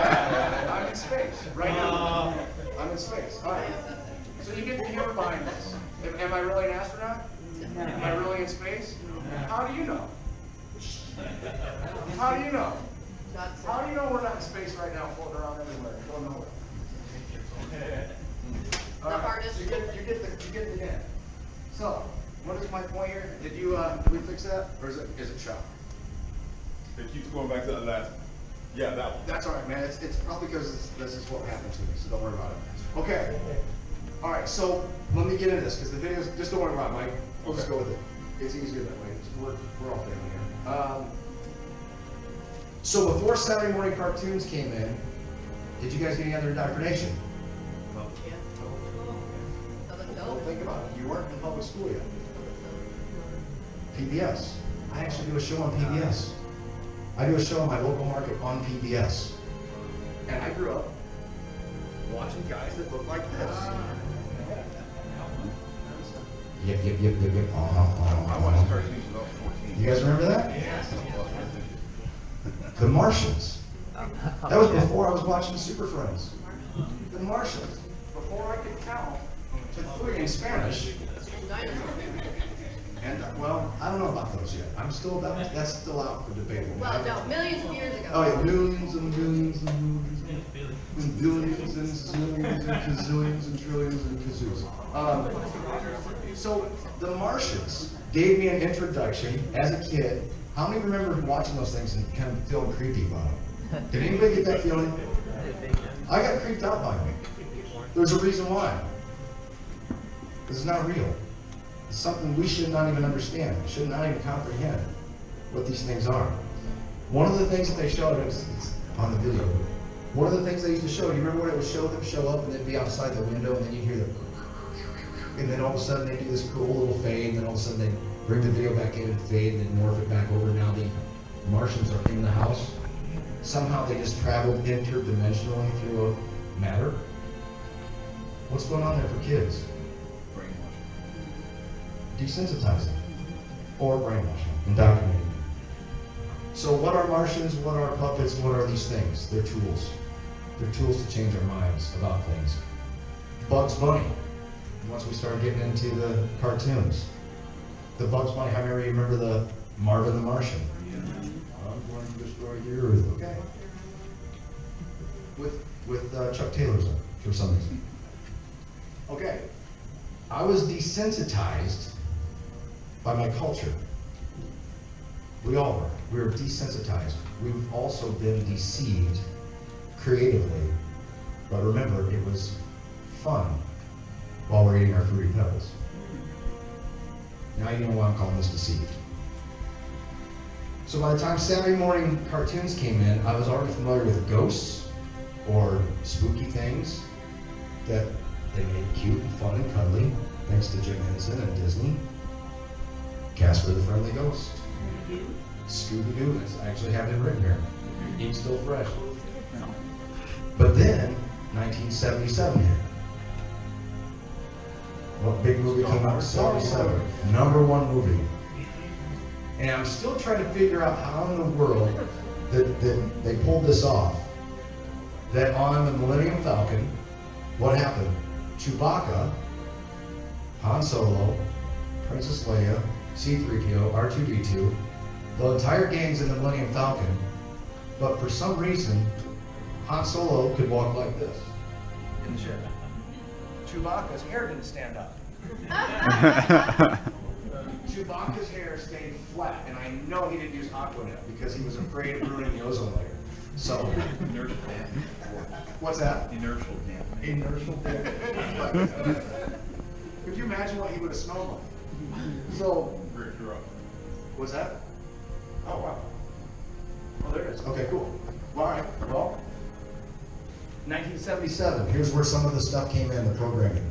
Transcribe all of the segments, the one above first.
I'm in space right now. I'm in space. All right. So you get the humor behind this. Am I really an astronaut? Am I really in space? How do you know? How do you know? How do you know we're not in space right now, floating around everywhere, going nowhere? All right. So you get the end. So, what is my point here? Did we fix that, or is it shot? It keeps going back to that last. Yeah, that one. That's all right, man. It's probably because this is what happened to me, so don't worry about it. Okay. All right. So let me get into this because the videos. Just don't worry about it, Mike. We'll just go with it. It's easier that way. We're all family here. So before Saturday morning cartoons came in, did you guys get any other indoctrination? Well, think about it. You weren't in public school yet. PBS. I actually do a show on PBS. I do a show on my local market on PBS. And I grew up watching guys that look like this. Yep. I watched cartoons when I was 14. You guys remember that? Yes. The Martians. That was before I was watching Super Friends. The Martians. Before I could count to 3 in Spanish. And well, I don't know about those yet. That's still out for debate. Well, no, millions of years ago. Oh yeah, millions and billions and billions and zillions and gazillions and trillions and kazoos. So the Martians gave me an introduction as a kid. How many remember watching those things and kind of feeling creepy about them? Did anybody get that feeling? I got creeped out by them. There's a reason why. This is not real. It's something we should not even understand, should not even comprehend what these things are. One of the things that they showed us on the video, one of the things they used to show, you remember what it would show them show up and they'd be outside the window and then you'd hear the, and then all of a sudden they do this cool little fade, and then all of a sudden they bring the video back in and fade and then morph it back over. Now the Martians are in the house. Somehow they just traveled interdimensionally through a matter. What's going on there for kids? Desensitizing or brainwashing, indoctrinating. So what are Martians, what are puppets, what are these things? They're tools. They're tools to change our minds about things. Bugs Bunny, once we started getting into the cartoons. The Bugs Bunny, how many of you remember the Marvin the Martian? Yeah. I'm going to destroy the earth, okay. With Chuck Taylor's on, for some reason. Okay, I was desensitized by my culture. We all were. We were desensitized. We've also been deceived creatively. But remember, it was fun while we're eating our Fruity Pebbles. Now you know why I'm calling this deceived. So by the time Saturday morning cartoons came in, I was already familiar with ghosts or spooky things that they made cute and fun and cuddly, thanks to Jim Henson and Disney. Casper the Friendly Ghost. Scooby-Doo. I actually have it written here. Eat Still Fresh. But then, 1977 hit. What big movie came out in 77? #1 movie. And I'm still trying to figure out how in the world that they pulled this off. That on the Millennium Falcon, what happened? Chewbacca, Han Solo, Princess Leia, C-3PO, R2-D2, the entire gang's in the Millennium Falcon, but for some reason, Han Solo could walk like this in the ship. Chewbacca's hair didn't stand up. Chewbacca's hair stayed flat, and I know he didn't use Aquanet because he was afraid of ruining the ozone layer. So, Inertial. What's that? Inertial. Inertial damage. Could you imagine what he would have smelled like? So, what's that? Oh, wow. Oh, there it is. Okay, cool. All right, well, 1977, here's where some of the stuff came in, the programming.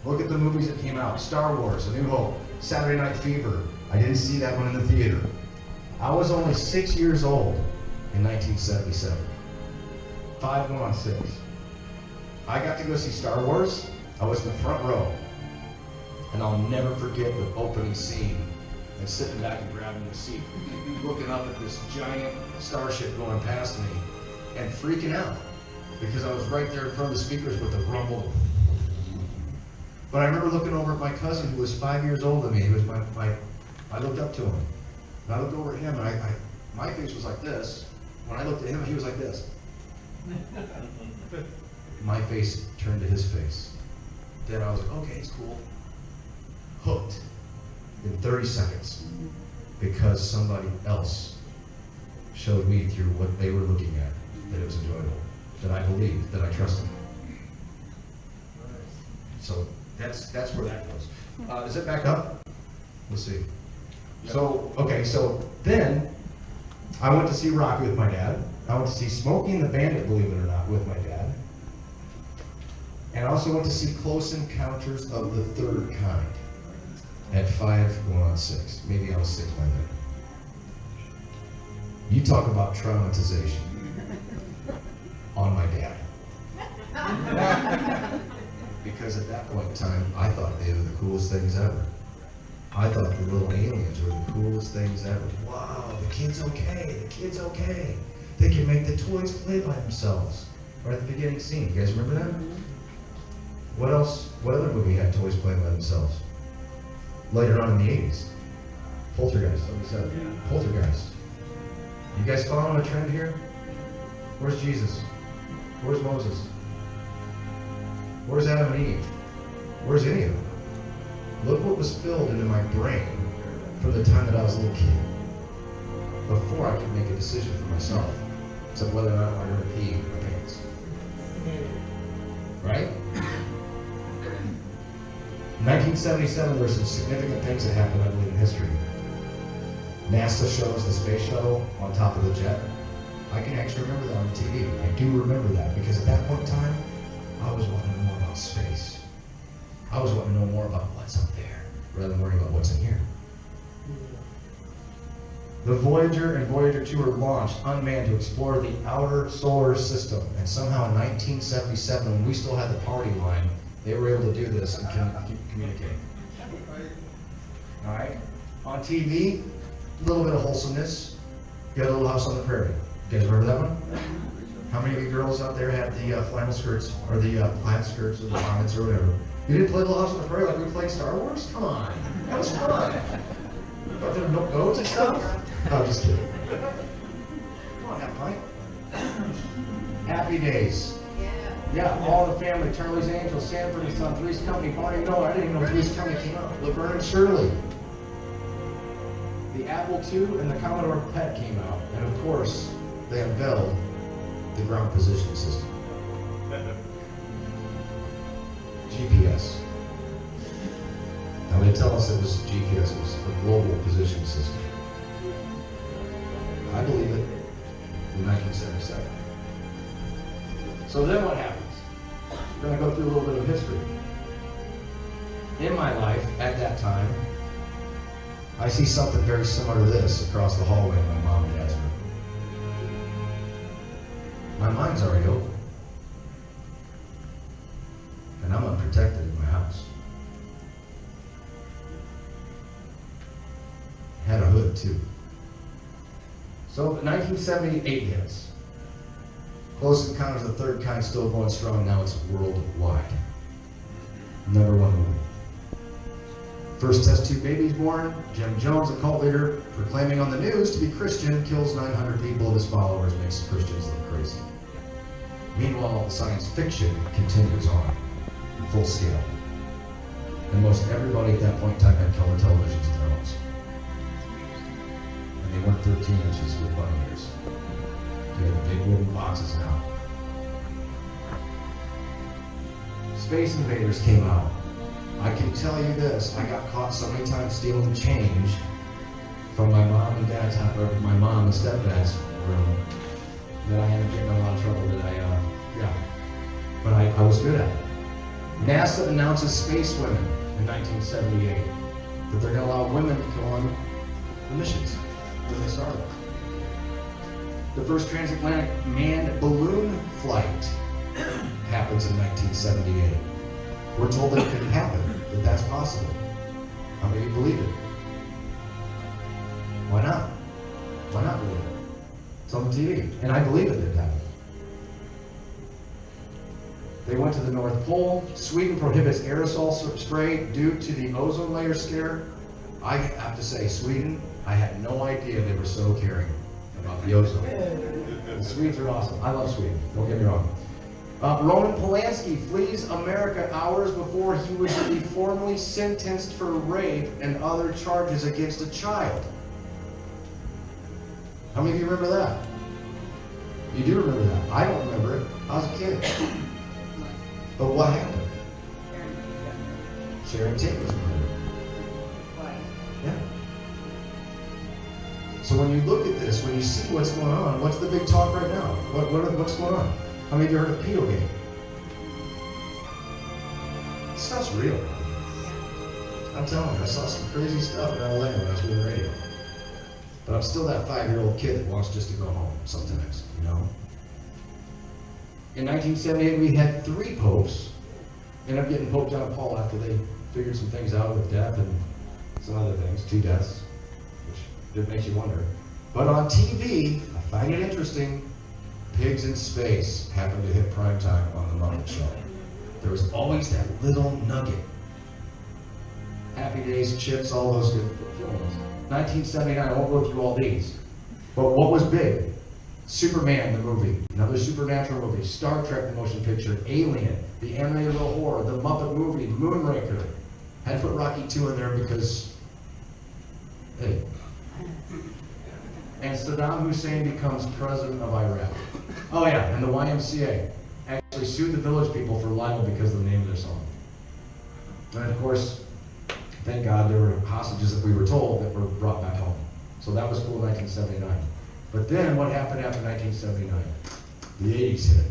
Look at the movies that came out. Star Wars, A New Hope, Saturday Night Fever. I didn't see that one in the theater. I was only 6 years old in 1977. 5 going on 6. I got to go see Star Wars. I was in the front row. And I'll never forget the opening scene and sitting back and grabbing the seat, looking up at this giant starship going past me and freaking out. because I was right there in front of the speakers with the rumble. But I remember looking over at my cousin who was 5 years older than me. He was I looked up to him. And I looked over at him and my face was like this. When I looked at him, he was like this. My face turned to his face. Then I was like, okay, it's cool. Hooked in 30 seconds because somebody else showed me through what they were looking at that it was enjoyable, that I believed, that I trusted. So that's where that goes. Is it back up? Let's see. So, okay, so then I went to see Rocky with my dad. I went to see Smokey and the Bandit, believe it or not, with my dad. And I also went to see Close Encounters of the Third Kind at 5 going on 6. Maybe I was 6 by then. You talk about traumatization on my dad. Because at that point in time, I thought they were the coolest things ever. I thought the little aliens were the coolest things ever. Wow, the kid's okay, the kid's okay. They can make the toys play by themselves. Right at the beginning scene, you guys remember that? What else, what other movie had toys playing by themselves? Later on in the 80s. Poltergeist, somebody said it. Poltergeist. You guys following a trend here? Where's Jesus? Where's Moses? Where's Adam and Eve? Where's any of them? Look what was filled into my brain from the time that I was a little kid. Before I could make a decision for myself. Except whether or not I'm going to pee in my pants. Right? In 1977, there were some significant things that happened, I believe, in history. NASA shows the space shuttle on top of the jet. I can actually remember that on TV. I do remember that because at that point in time, I was wanting to know more about space. I was wanting to know more about what's up there, rather than worrying about what's in here. The Voyager and Voyager 2 were launched unmanned to explore the outer solar system. And somehow in 1977, when we still had the party line, they were able to do this and communicate. All right? On TV, a little bit of wholesomeness. You had Little House on the Prairie. You guys remember that one? How many of you girls out there had the flannel skirts, or the plaid skirts, or the bonnets, or whatever? You didn't play Little House on the Prairie like we played Star Wars? Come on. That was fun. But there were no goats and stuff? No, just kidding. Come on, have a pint. Happy Days. Yeah, All in the Family, Charlie's Angels, Sanford and Son, Three's Company, Barney. No, I didn't even know Three's Company came out. Laverne and Shirley. The Apple II and the Commodore PET came out. And of course, they unveiled the ground positioning system. GPS. Now they tell us it was GPS, it was a global positioning system. I believe it in 1977. So then what happens? We're going to go through a little bit of history. In my life, at that time, I see something very similar to this across the hallway in my mom and dad's room. My mind's already open. And I'm unprotected in my house. Had a hood too. So 1978 hits. Close Encounters of the Third Kind still going strong. Now it's worldwide. #1 movie. First test tube babies born. Jim Jones, a cult leader, proclaiming on the news to be Christian, kills 900 people of his followers, makes Christians look crazy. Meanwhile, science fiction continues on in full scale. And most everybody at that point in time had color televisions in their homes. And they weren't 13 inches with bunny ears. They had big wooden boxes now. Space Invaders came out. I can tell you this, I got caught so many times stealing change from my mom and dad's house, or my mom and stepdad's room, that I ended up getting in a lot of trouble but I was good at it. NASA announces space women in 1978, that they're going to allow women to go on the missions when they started. The first transatlantic manned balloon flight happens in 1978. We're told that it could happen, that that's possible. How many of you believe it? Why not? Why not believe it? It's on the TV, and I believe it did happen. They went to the North Pole. Sweden prohibits aerosol spray due to the ozone layer scare. I have to say, Sweden, I had no idea they were so caring about the ozone. The Swedes are awesome. I love Sweden, don't get me wrong. Roman Polanski flees America hours before he was to be formally sentenced for rape and other charges against a child. How many of you remember that? You do remember that. I don't remember it. I was a kid. But what happened? Sharon Tate was murdered. Yeah. So when you look at this, when you see what's going on, what's the big talk right now? What's going on? How many of you heard of Pedogate? This stuff's real. I'm telling you, I saw some crazy stuff in LA when I was doing radio. But I'm still that 5-year-old kid that wants just to go home sometimes, you know? In 1978, we had 3 popes. Ended up getting Pope John Paul after they figured some things out with death and some other things, 2 deaths, which makes you wonder. But on TV, I find it interesting, Pigs in Space happened to hit prime time on the Muppet Show. There was always that little nugget. Happy Days, Chips, all those good films. 1979, I won't go through all these. But what was big? Superman, the movie, another supernatural movie. Star Trek, the motion picture. Alien, the animated little horror. The Muppet movie, Moonraker. Had to put Rocky 2 in there because, hey. And Saddam Hussein becomes president of Iraq. Oh yeah, and the YMCA actually sued the Village People for libel because of the name of their song. And of course, thank God there were hostages that we were told that were brought back home. So that was cool in 1979. But then what happened after 1979? The 80s hit.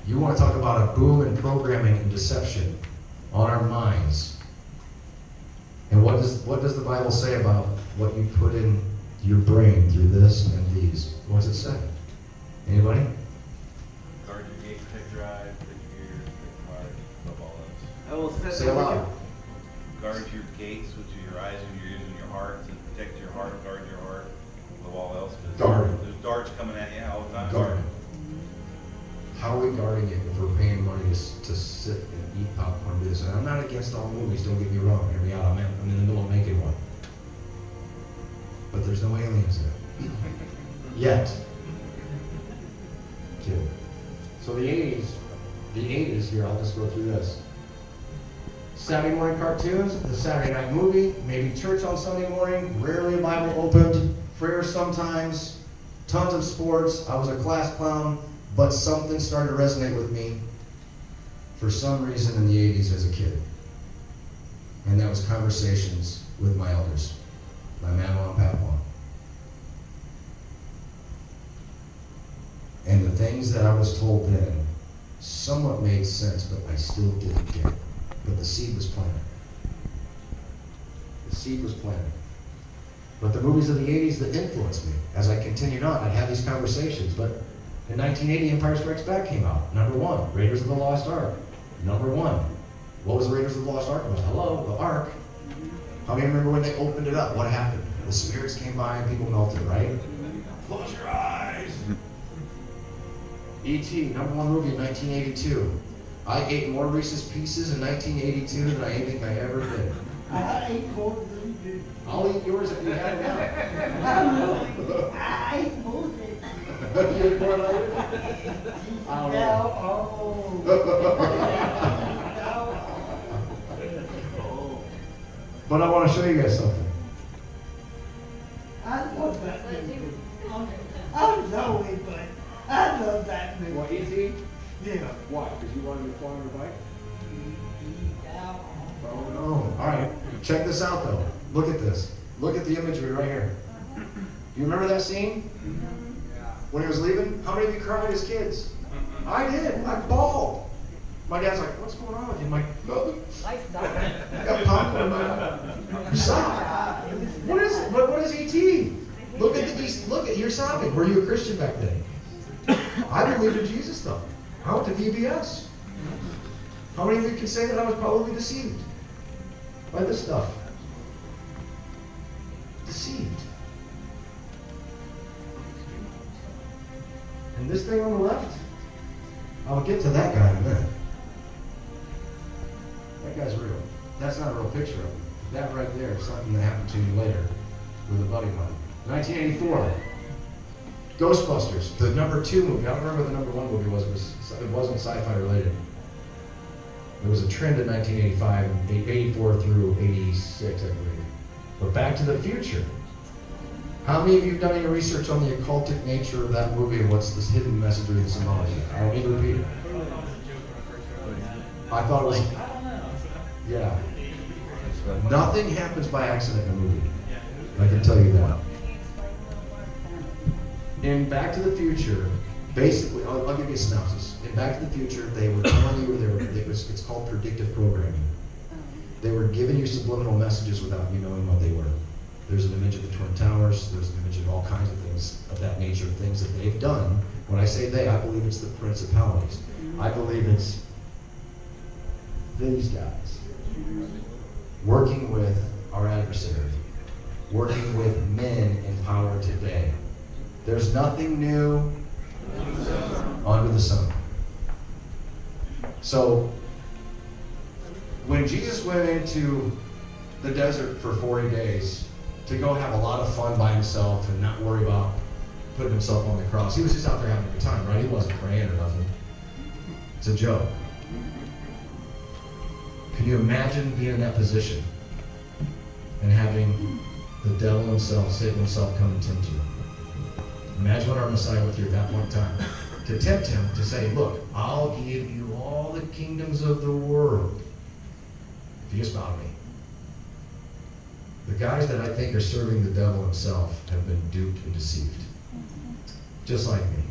You want to talk about a boom in programming and deception on our minds. And what does the Bible say about what you put in your brain through this and these? What does it say? Anybody? Guard your gate, protect your eyes, protect your ears, protect your heart, above all else. Say it loud. Guard your gates, which are your eyes and your ears and your heart, and protect your heart, guard your heart, above all else. Guard. There's darts coming at you all the time. Guard. How are we guarding it if we're paying money to sit and eat popcorn and do this? And I'm not against all movies, don't get me wrong. Hear me out, I'm in the middle of making one. But there's no aliens in it. Yet. Kid. So the 80s here, I'll just go through this. Saturday morning cartoons, the Saturday night movie, maybe church on Sunday morning, rarely a Bible opened, prayer sometimes, tons of sports. I was a class clown, but something started to resonate with me for some reason in the 80s as a kid. And that was conversations with my elders, my mama and papa. And the things that I was told then somewhat made sense, but I still didn't get it. But the seed was planted. The seed was planted. But the movies of the 80s that influenced me, as I continued on, I'd have these conversations. But in 1980, Empire Strikes Back came out. Number 1, Raiders of the Lost Ark. Number 1. What was Raiders of the Lost Ark about? Hello, the Ark. How many remember when they opened it up? What happened? The spirits came by and people melted, right? Close your eyes. E.T., number 1 movie in 1982. I ate more Reese's Pieces in 1982 than I think I ever did. I ate more than you. I'll eat yours if you have it now. I ate more than You ate more than I did? I don't know. But I want to show you guys something. I love that movie. I'm sorry, but I love that movie. What, E.T.? Yeah. Why? Because you wanted to fly on your bike? Yeah. Oh no. Alright, check this out though. Look at this. Look at the imagery right here. You remember that scene? When he was leaving? How many of you cried as kids? I did. I bawled. My dad's like, what's going on with you? I'm like, nothing. I got popcorn in my mouth. You sobbed. What is E.T.? Look at you're sobbing. Were you a Christian back then? I believed in Jesus though. I went to VBS. How many of you can say that I was probably deceived by this stuff? Deceived. And this thing on the left, I'll get to that guy in a minute. That guy's real. That's not a real picture of him. That right there is something that happened to me later with a buddy of mine. 1984. Ghostbusters, the number 2 movie. I don't remember what the number 1 movie was. It wasn't sci-fi related. There was a trend in 1985, 84 through 86, I believe. But Back to the Future. How many of you have done any research on the occultic nature of that movie and what's this hidden message or the symbology? I don't need to repeat it. I thought it was, yeah. Nothing happens by accident in a movie. I can tell you that. In Back to the Future, basically, I'll give you a synopsis. In Back to the Future, they were telling you, it's called predictive programming. They were giving you subliminal messages without you knowing what they were. There's an image of the Twin Towers, there's an image of all kinds of things of that nature, things that they've done. When I say they, I believe it's the principalities. I believe it's these guys working with our adversary, working with men in power today. There's nothing new under the sun. So, when Jesus went into the desert for 40 days to go have a lot of fun by himself and not worry about putting himself on the cross, he was just out there having a good time, right? He wasn't praying or nothing. It's a joke. Can you imagine being in that position and having the devil himself, Satan himself, come and tempt you? Imagine what our Messiah went through at that point in time. To tempt him, to say, look, I'll give you all the kingdoms of the world if you just bow to me. The guys that I think are serving the devil himself have been duped and deceived. Just like me.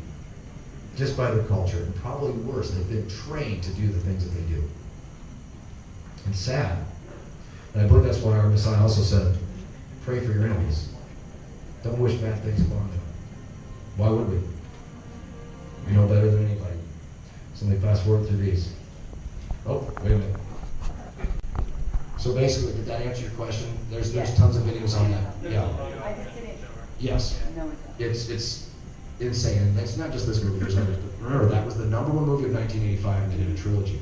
Just by their culture. And probably worse, they've been trained to do the things that they do. And sad. And I believe that's why our Messiah also said, pray for your enemies. Don't wish bad things upon them. Why would we? We know better than anybody. So let me fast forward through these. Oh, wait a minute. So basically, did that answer your question? There's tons of videos on that. Yeah. I just didn't. Yes. No, It's insane. And it's not just this movie. There's others. But remember, that was the number 1 movie of 1985, and they did a trilogy.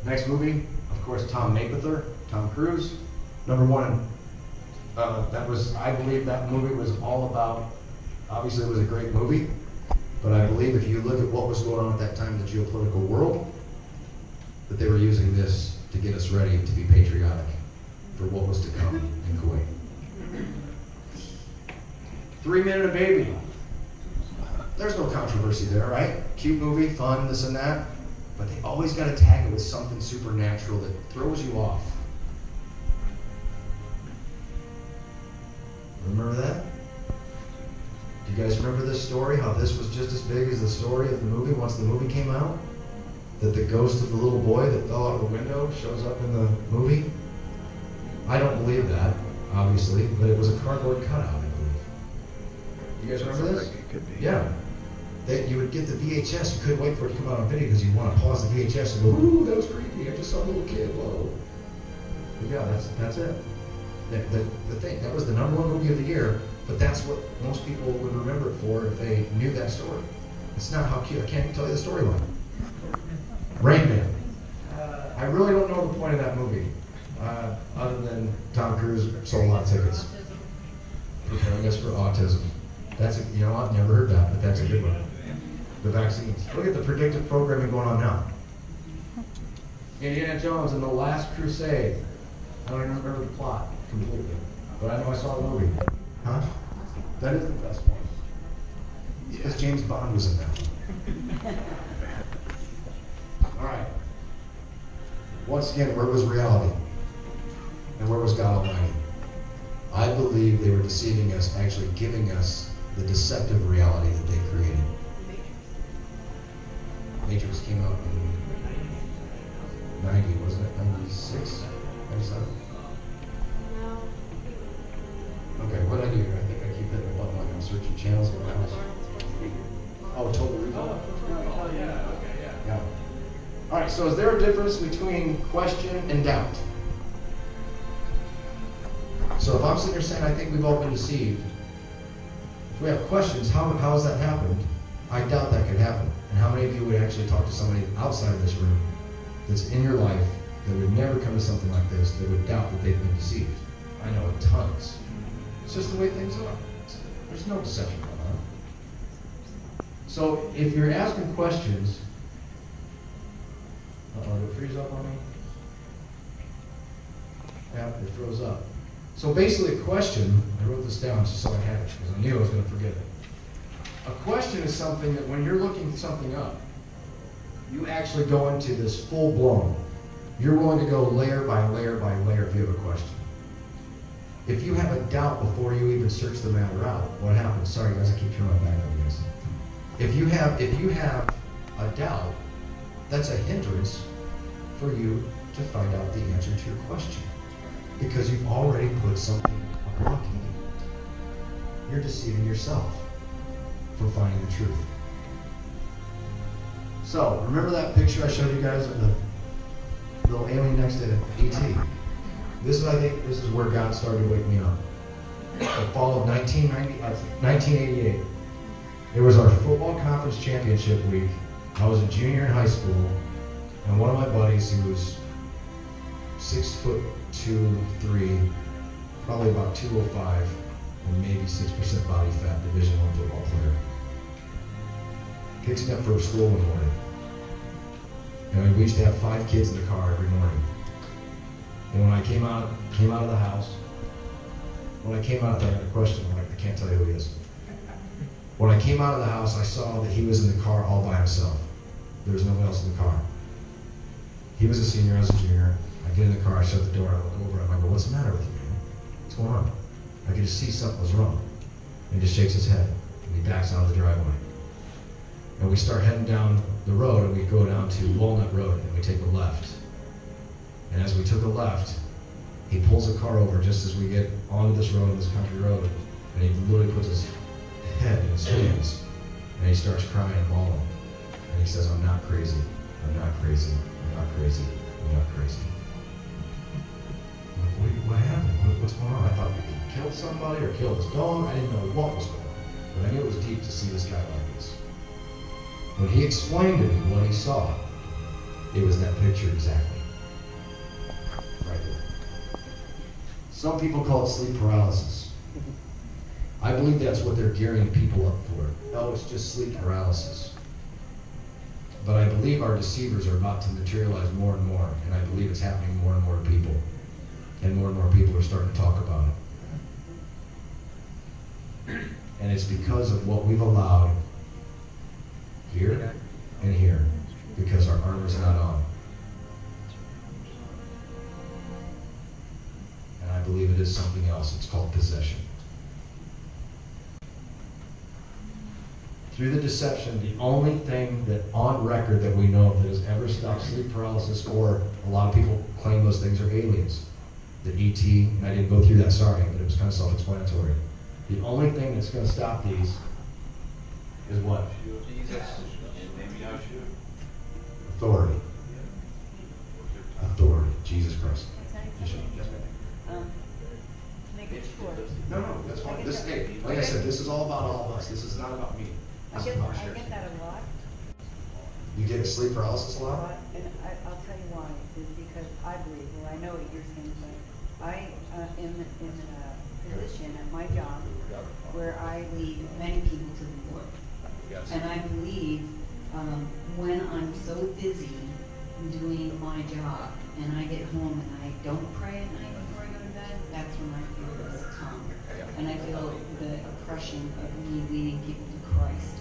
Next movie, of course, Tom Cruise. Number 1. I believe that movie was all about, obviously it was a great movie, but I believe if you look at what was going on at that time in the geopolitical world, that they were using this to get us ready to be patriotic for what was to come in Kuwait. 3 Men and a Baby. There's no controversy there, right? Cute movie, fun, this and that, but they always got to tag it with something supernatural that throws you off. Remember that? Do you guys remember this story? How this was just as big as the story of the movie once the movie came out? That the ghost of the little boy that fell out of the window shows up in the movie? I don't believe that, obviously, but it was a cardboard cutout, I believe. You guys remember this? Like it could be. Yeah. You would get the VHS, you couldn't wait for it to come out on video because you want to pause the VHS and go, ooh, that was creepy, I just saw a little kid, whoa. But yeah, that's it. The thing, that was the number 1 movie of the year, but that's what most people would remember it for if they knew that story. It's not how cute, I can't even tell you the storyline. Rain Man. I really don't know the point of that movie, other than Tom Cruise sold a lot of tickets. Preparing us for autism. That's you know, I've never heard that, but that's a good one. The vaccines. Look at the predictive programming going on now. Indiana Jones and the Last Crusade. I don't even remember the plot completely, but I know I saw the movie. Huh? That is the best one. Because James Bond was in that. All right. Once again, where was reality? And where was God Almighty? I believe they were deceiving us, actually giving us the deceptive reality that they created. Matrix came out in 90, wasn't it? 96? 97? Okay, what I do here, I think I keep hitting the button like I'm searching channels. Oh, Total Recall? Yeah. All right, so is there a difference between question and doubt? So if I'm sitting here saying I think we've all been deceived, if we have questions, how has that happened? I doubt that could happen. And how many of you would actually talk to somebody outside of this room that's in your life that would never come to something like this, that would doubt that they've been deceived? I know tons. It's just the way things are. There's no deception going on. So if you're asking questions, did it freeze up on me? Yeah, it froze up. So basically a question, I wrote this down just so I had it, because I knew I was going to forget it. A question is something that when you're looking something up, you actually go into this full-blown. You're willing to go layer by layer by layer if you have a question. If you have a doubt before you even search the matter out, what happens? Sorry guys, I keep turning my back on this. If you have a doubt, that's a hindrance for you to find out the answer to your question. Because you've already put something blocking it. You're deceiving yourself from finding the truth. So, remember that picture I showed you guys of the little alien next to E.T.? I think this is where God started to wake me up. The fall of 1988. It was our football conference championship week. I was a junior in high school, and one of my buddies who was 6'2", 3", probably about 205, and maybe 6% body fat, Division I football player, picks me up for school one morning. And we used to have 5 kids in the car every morning. And when I came out of the house, I had a question. I'm like, I can't tell you who he is. When I came out of the house, I saw that he was in the car all by himself. There was nobody else in the car. He was a senior, I was a junior. I get in the car, I shut the door, I look over at him, I go, what's the matter with you, man? What's going on? I could just see something was wrong. And he just shakes his head, and he backs out of the driveway. And we start heading down the road, and we go down to Walnut Road, and we take a left. And as we took a left, he pulls the car over just as we get onto this road, this country road, and he literally puts his head in his hands, and he starts crying and bawling. And he says, I'm not crazy, I'm not crazy, I'm not crazy, I'm not crazy. I'm like, what happened? What's going on? I thought he killed somebody or killed his dog. I didn't know what was going on. But I knew it was deep to see this guy like this. When he explained to me what he saw, it was that picture exactly. Right there. Some people call it sleep paralysis. I believe that's what they're gearing people up for. Oh, it's just sleep paralysis. But I believe our deceivers are about to materialize more and more, and I believe it's happening more and more to people. And more people are starting to talk about it. And it's because of what we've allowed here and here, because our armor's not on. And I believe it is something else. It's called possession. Through the deception, the only thing that on record that we know of that has ever stopped sleep paralysis, or a lot of people claim those things are aliens. The E.T., and I didn't go through that, sorry, but it was kind of self-explanatory. The only thing that's going to stop these is what? Jesus. Maybe I'll shoot. Authority. Authority. Jesus Christ. Make it short. No, that's fine. This, hey, like I said, this is all about all of us. This is not about me. I get that a lot. You get sleep paralysis a lot? And I'll tell you why. Is because I believe, well, I know what you're saying, but I am in a position at my job where I lead many people to the Lord. And I believe when I'm so busy doing my job and I get home and I don't pray at night before I go to bed, that's when I feel this come. And I feel the oppression of me leading people to Christ.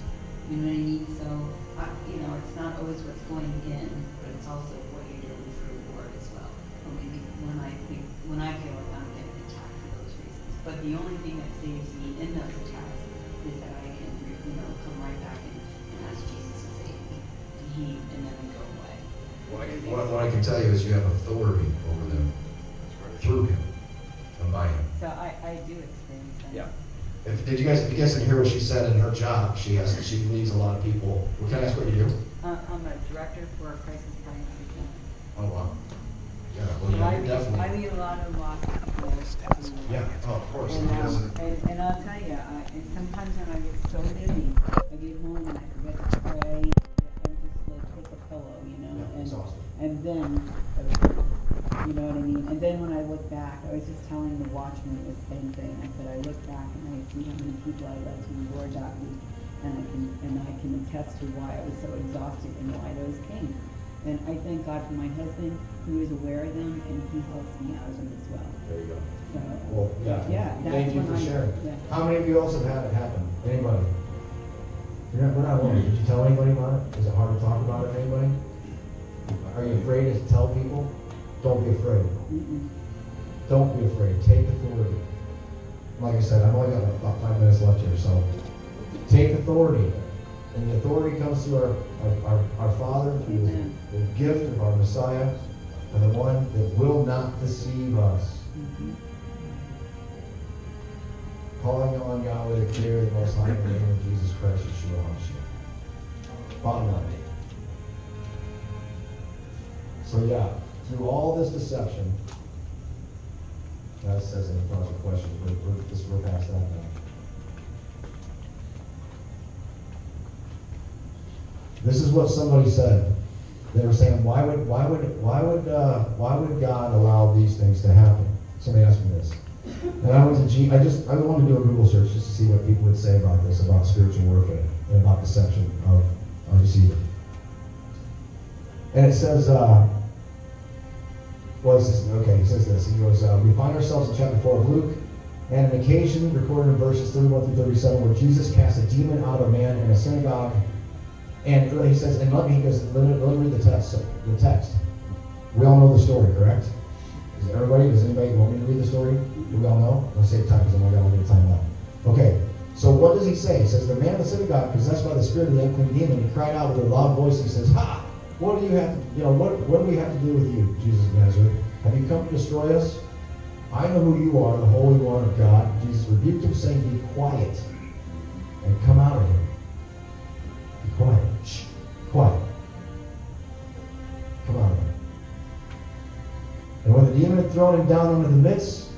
You know what I mean? So, it's not always what's going in, but it's also what you're doing for the Lord as well. Or maybe when I feel like I'm getting attacked for those reasons. But the only thing that saves me in those attacks is that I can, come right back and ask Jesus to save me. And then we go away. What I can tell you is you have authority over them through him and by him. So I do experience that. Yeah. If you guys didn't hear what she said in her job, she leads a lot of people. Well, can I ask what you do? I'm a director for a crisis pregnancy center. Oh, wow. Yeah, well, So you're definitely. I lead a lot of people. Yeah, oh, of course. And I'll tell you, and sometimes when I get so busy, I get home and I then, you know what I mean? And then when I look back, I was just telling the watchman the same thing. I said, I look back and I see how many people I led to the Lord that week, and I can attest to why I was so exhausted and why those came. And I thank God for my husband, who is aware of them, and he helps me out of them as well. There you go. So, Well, yeah. yeah, that's Thank you when for sharing. yeah. How many of you else have had it happen? Anybody? We're not alone. Did you tell anybody about it? Is it hard to talk about it to anybody? Are you afraid to tell people? Don't be afraid. Don't be afraid. Take authority. Like I said, I've only got about 5 minutes left here, so take authority. And the authority comes through our Father, through the gift of our Messiah, and the one that will not deceive us. Calling on Yahweh to clear the most high name of Jesus Christ, Yeshua HaMashiach. Bottom line. So yeah, through all this deception, that says any further questions, we're past that now. This is what somebody said. They were saying, why would God allow these things to happen? Somebody asked me this. And I went to I wanted to do a Google search just to see what people would say about this, about spiritual warfare, and about deception of deceiver. And it says, he says this. He goes, we find ourselves in chapter 4 of Luke, and an occasion recorded in verses 31 through 37 where Jesus cast a demon out of a man in a synagogue. And he says, and let me read the text. We all know the story, correct? Does anybody want me to read the story? Do we all know? I'll save time because I've only got a little time left. Okay, so what does he say? He says, the man in the synagogue, possessed by the spirit of the unclean demon, he cried out with a loud voice. He says, ha! What do you have to, what do we have to do with you, Jesus of Nazareth? Have you come to destroy us? I know who you are, the Holy One of God. Jesus rebuked him, saying, be quiet and come out of him. Be quiet. Shh. Quiet. Come out of him. And when the demon had thrown him down into the midst,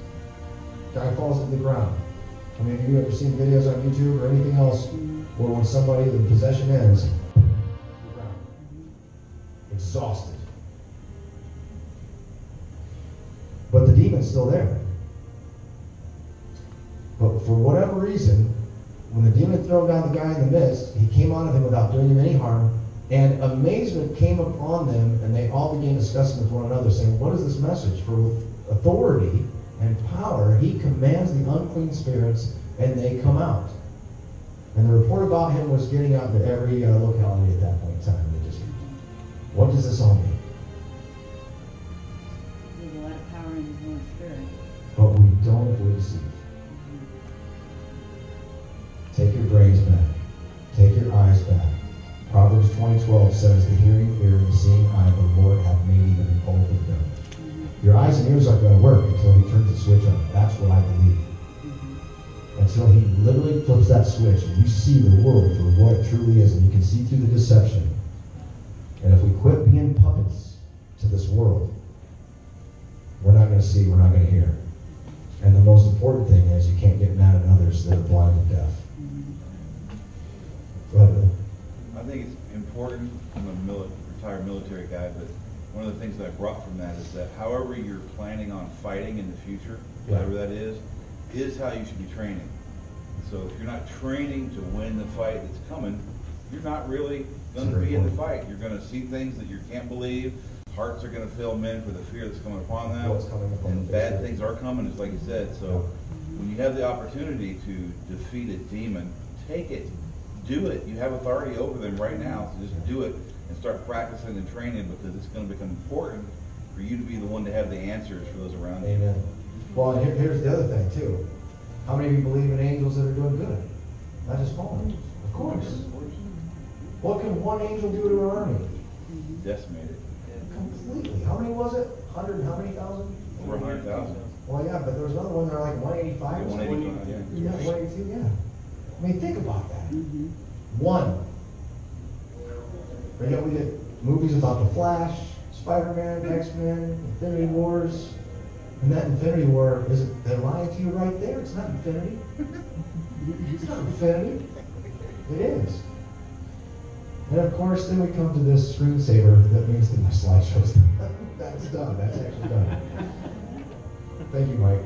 the guy falls to the ground. I mean, have you ever seen videos on YouTube or anything else where when somebody, the possession ends, the ground, exhausted. But the demon's still there. But for whatever reason, when the demon had thrown down the guy in the midst, he came out of him without doing him any harm. And amazement came upon them, and they all began discussing with one another, saying, what is this message? For with authority and power, he commands the unclean spirits, and they come out. And the report about him was getting out to every locality at that point in time. They just, what does this all mean? There's a lot of power in the Holy Spirit. But we don't if we're deceived. Take your brains back. Take your eyes back. Proverbs 20:12 says, the hearing ear and the seeing eye of the Lord have made even both of them. Your eyes and ears aren't going to work until he turns the switch on. That's what I believe. Until he literally flips that switch and you see the world for what it truly is, and you can see through the deception. And if we quit being puppets to this world, we're not going to see, we're not going to hear. And the most important thing is you can't get mad at others that are blind and deaf. Go ahead, Bill. I think it's important. I'm a retired military guy, but one of the things that I brought from that is that however you're planning on fighting in the future, whatever that is how you should be training. So if you're not training to win the fight that's coming, you're not really going to be in the fight. You're going to see things that you can't believe. Hearts are going to fail men for the fear that's coming upon them. And bad things are coming, just like you said. So when you have the opportunity to defeat a demon, take it. Do it. You have authority over them right now, so just do it and start practicing and training, because it's going to become important for you to be the one to have the answers for those around you. Amen. Well, and here's the other thing, too. How many of you believe in angels that are doing good? Not just fallen. Of course. What can one angel do to an army? Decimated. Completely. How many was it? 100, how many thousand? Over 100,000. Well, yeah, but there was another one, they're like 185 or something. 185, yeah. Yeah, 182, yeah. I mean, think about that. One. But yet we get movies about the Flash, Spider-Man, X-Men, Infinity Wars. And that Infinity War, they're lying to you right there. It's not Infinity. It's not Infinity. It is. And of course, then we come to this screensaver that means that my slideshow's that's done. That's actually done. Thank you, Mike.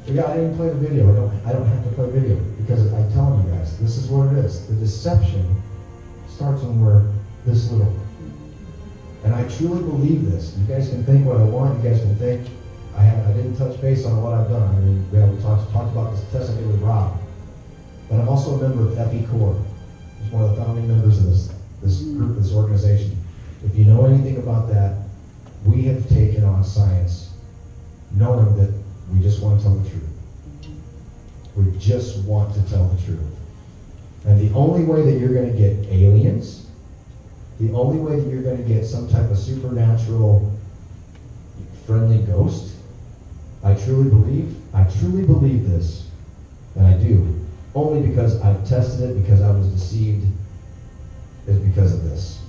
But yeah, I didn't play the video. I don't have to play video because I'm telling you guys, this is what it is. The deception starts when we're this little. And I truly believe this. You guys can think what I want. You guys can think I didn't touch base on what I've done. I mean, we talked about this test I did with Rob. But I'm also a member of FE Corps. He's one of the founding members of this group, this organization. If you know anything about that, we have taken on science knowing that we just want to tell the truth. We just want to tell the truth. And the only way that you're going to get aliens, the only way that you're going to get some type of supernatural friendly ghost, I truly believe this, and I do, only because I've tested it, because I was deceived, is because of this.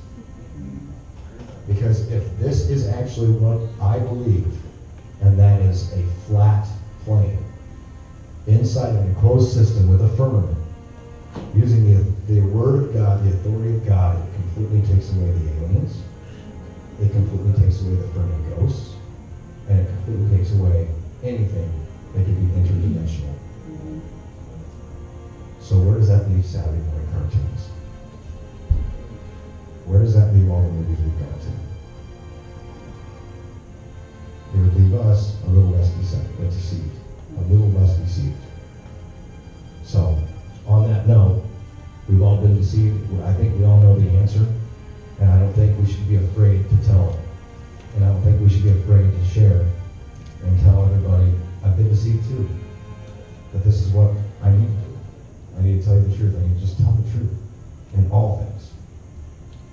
Because if this is actually what I believe, and that is a flat plane inside an enclosed system with a firmament, using the word of God, the authority of God, it completely takes away the aliens, it completely takes away the friendly ghosts, and it completely takes away anything that could be interdimensional. So where does that leave Saturday morning cartoons? Where does that leave all the movies we've gone to? It would leave us a little less deceived. A little less deceived. So, on that note, we've all been deceived. I think we all know the answer. And I don't think we should be afraid to tell it. And I don't think we should be afraid to share and tell everybody, I've been deceived too. But this is what I need to do. I need to tell you the truth. I need to just tell the truth in all things.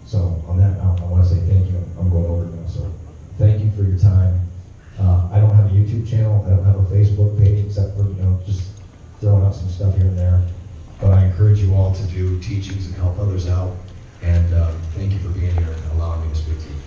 So on that note, I want to say thank you. I'm going over it now. So thank you for your time. I don't have a YouTube channel. I don't have a Facebook page except for, just throwing out some stuff here and there. But I encourage you all to do teachings and help others out. And thank you for being here and allowing me to speak to you.